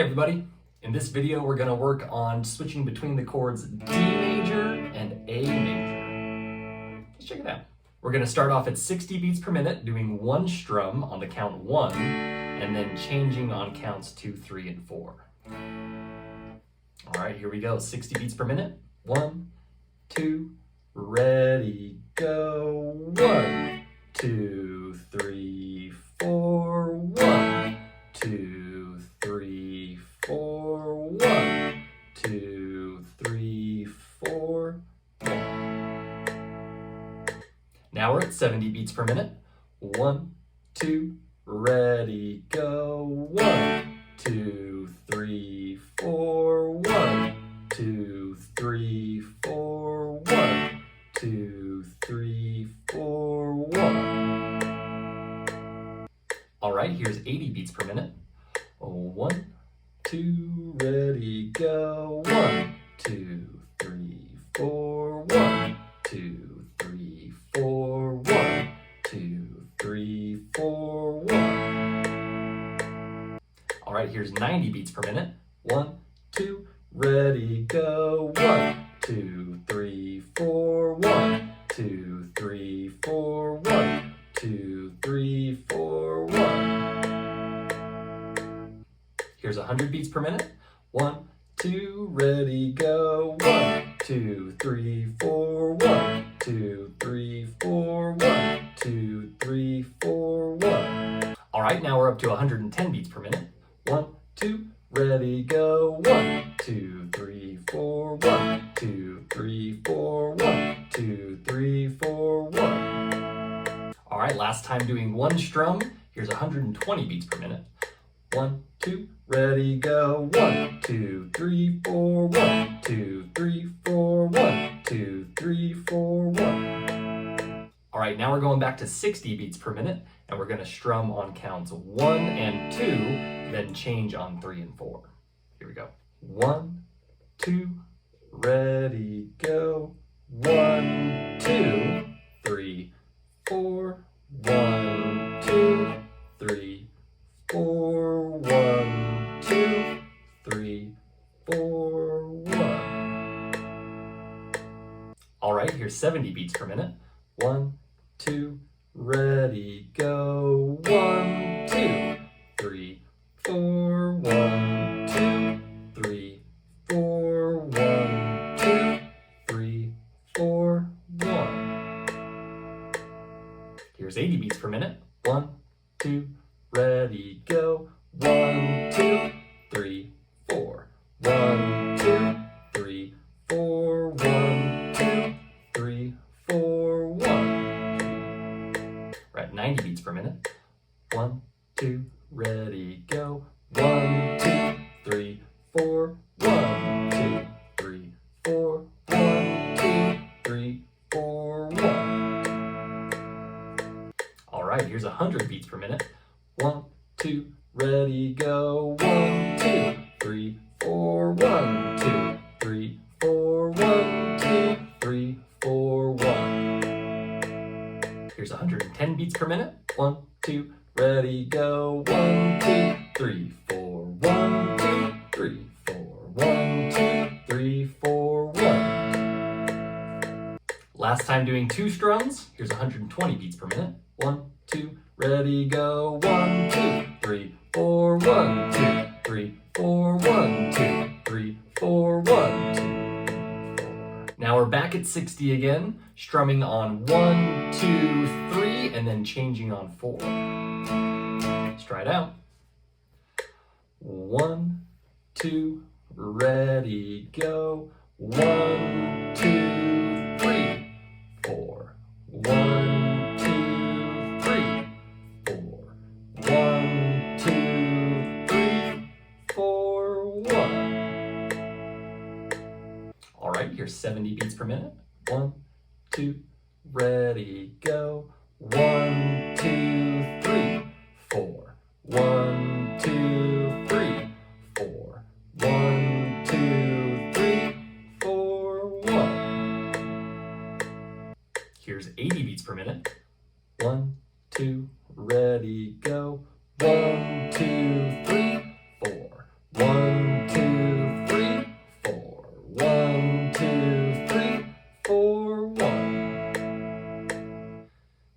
everybody, in this video we're going to work on switching between the chords D major and A major. Let's check it out. We're going to start off at 60 beats per minute, doing one strum on the count 1, and then changing on counts 2, 3, and 4. Alright, here we go, 60 beats per minute. 1, 2, ready, go. 1, 2, 3, 4, 1, 2, 3, 4, 1, 2, 3, 4, 1. Now we're at 70 beats per minute. 1, 2, ready, go. 1, 2, 3, 4, 1, 2, 3, 4, 1, 2, 3, 4, 1. All right, here's 80 beats per minute. 1, 2, ready, go. 1, 2, 3, 4, 1, 2, 3, 4, 1, 2, 3, 4, 1. All right, here's 90 beats per minute. 1, 2, ready, go. 1, 2, 3, 4, 1, 2, 3, 4, 1, 2, 3, 4, 1. Here's 100 beats per minute. 1, 2, ready, go. 1, 2, 3, 4, 1, 2, 3, 4, 1, 2, 3, 4, 1. All right, now we're up to 110 beats per minute. 1, 2, ready, go. 1, 2, 3, 4, 1, 2, 3, 4, 1, 2, 3, 4, 1. All right, last time doing one strum. Here's 120 beats per minute. 1, 2, ready, go. 1, 2, 3, 4, 1, 2, 3, 4, 1, 2, 3, 4, 1. All right, now we're going back to 60 beats per minute, and we're going to strum on counts 1 and 2, then change on 3 and 4. Here we go. 1, 2, ready, go. 1, 2, 3, 4, 1, 2, 3, 4, 1, 2, 3, 4, 1. All right, here's 70 beats per minute. 1, 2, ready, go. 1, 2, 3, 4, 1, 2, 3, 4, 1, 2, 3, 4, 1. Here's 80 beats per minute. 1, 2, ready, go. 1, 2, 3, 4. 1, 2, 3, 4, 1, 2, 3, 4, 1. We're at 90 beats per minute. 1, 2, ready, go. 1, 2, 3, 4, 1, 2, 3, 4, 1, 2, 3, 4, 1. All right, here's 100 beats per minute. 1, 2, ready, go. 1, 2, 3, 4, 1, 2, 3, 4, 1, 2, 3, 4, 1. Here's 110 beats per minute. 1, 2, ready, go. 1, 2, 3, 4, 1, 2, 3, 4, 1, 2, 3, 4, 1. Last time doing two strums. Here's 120 beats per minute. 1, 2, ready, go. 1, 2, 3, 4, 1, 2, 3, 4, 1, 2, 3, 4, 1, 2, 4. Now we're back at 60 again, strumming on 1, 2, 3, and then changing on 4. Let's try it out. 1, 2, ready, go. 1, 2, 3, 4. 1, 2, 3, 4. 1, 2, 3, 4, 1. All right, here's 70 beats per minute. 1, 2, ready, go. 1, 2, 3, 4. 1, 2, 3, 4. 1, 2, 3, 4, 1. Here's 80 beats per minute. 1, 2, ready, go. 1, 2, 3, 4. 1, 2, 3, 4. 1, 2, 3, 4, 1.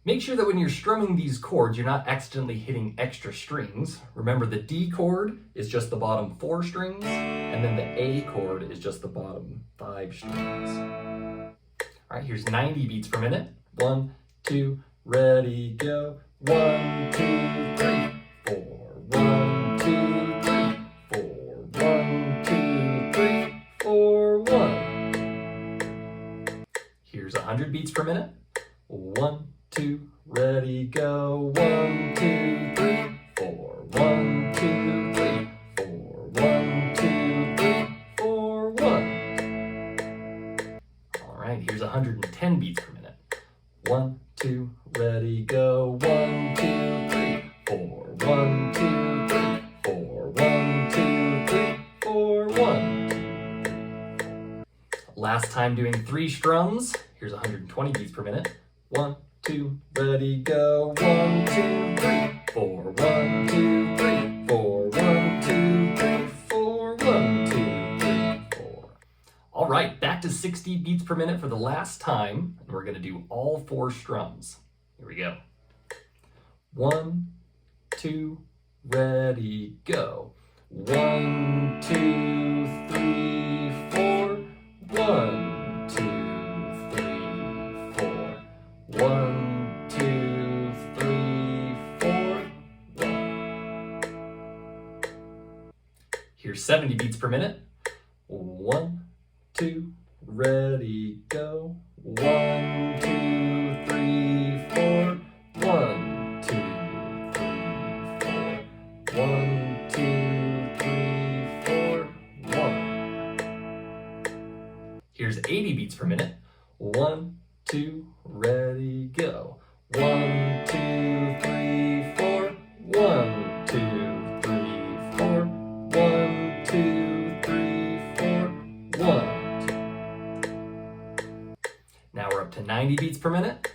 Make sure that when you're strumming these chords, you're not accidentally hitting extra strings. Remember, the D chord is just the bottom 4 strings, and then the A chord is just the bottom 5 strings. All right, here's 90 beats per minute. 1, 2, ready, go. 1, 2, 3, 4. 1, 2, 3, 4. 1, 2, 3, 4, 1. Here's 100 beats per minute. 1, 2, ready, go. 1, 2, 3, 4. 1, 2, 3, 4. 1, 2, 3, 4, 1. All right, here's 110 beats per minute. 1, 2, ready, go. 1, 2, 3, 4. 1, 2, 3, 4. 1, 2, 3, 4, 1. Last time doing 3 strums. Here's 120 beats per minute. 1, 2, ready, go. 1, 2, 3, 4. 1, 2, 3, 4. 1, 2, 3, 4. 1, 2, 3, 4. All right, back to 60 beats per minute for the last time. And we're going to do all 4 strums. Here we go. 1, 2, ready, go. 1, 2, 3, 4. 1, 2, 3, 4. 1, 2, 3, 4. 1. Here's 70 beats per minute. 1, 2, ready, go. 1, 2, 3, 4. 1, 2, 3, 4. 1, 2, 3, 4. 1. Here's 80 beats per minute. 1, 2, ready, go. 1, 2, 3, 4. 1, 2, 3, 4. 1, 2, 3, 4. 1. Now we're up to 90 beats per minute.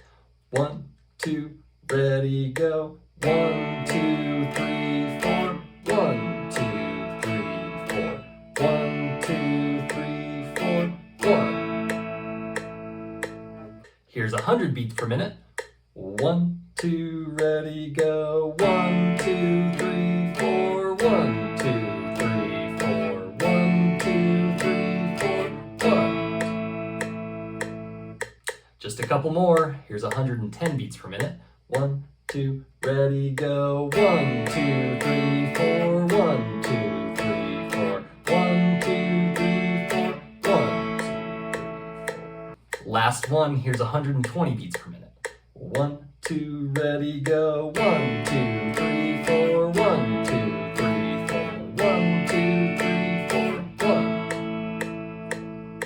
1, 2, ready, go. 1, 2, 3, 4. 1, 2, 3, 4. 1, 2, 3, 4. 1. Here's 100 beats per minute. 1, 2, ready, go. 1, 2, 3, 4. 1, 2, 3, 4. 1, 2, 3, 4. 1. Just a couple more. Here's 110 beats per minute. 1, 2, ready, go. 1, 2, 3, 4. 1, 2, 3, 4. 1, 2, 3, 4. 1, 2, 3, 4. Last one. Here's 120 beats per minute. 1, 2, ready, go. 1, 2, 3, 4. 1, 2, 3, 4. 1, 2, 3, 4. 1.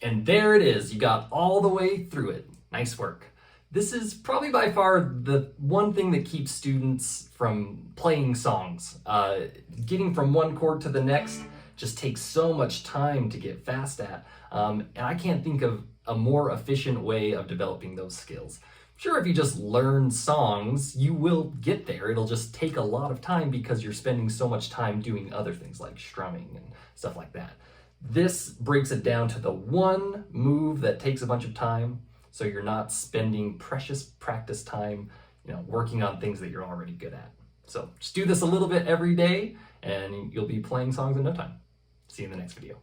And there it is. You got all the way through it. Nice work. This is probably by far the one thing that keeps students from playing songs. Getting from one chord to the next just takes so much time to get fast at. And I can't think of a more efficient way of developing those skills. Sure, if you just learn songs, you will get there. It'll just take a lot of time because you're spending so much time doing other things like strumming and stuff like that. This breaks it down to the one move that takes a bunch of time, so you're not spending precious practice time, working on things that you're already good at. So just do this a little bit every day, and you'll be playing songs in no time. See you in the next video.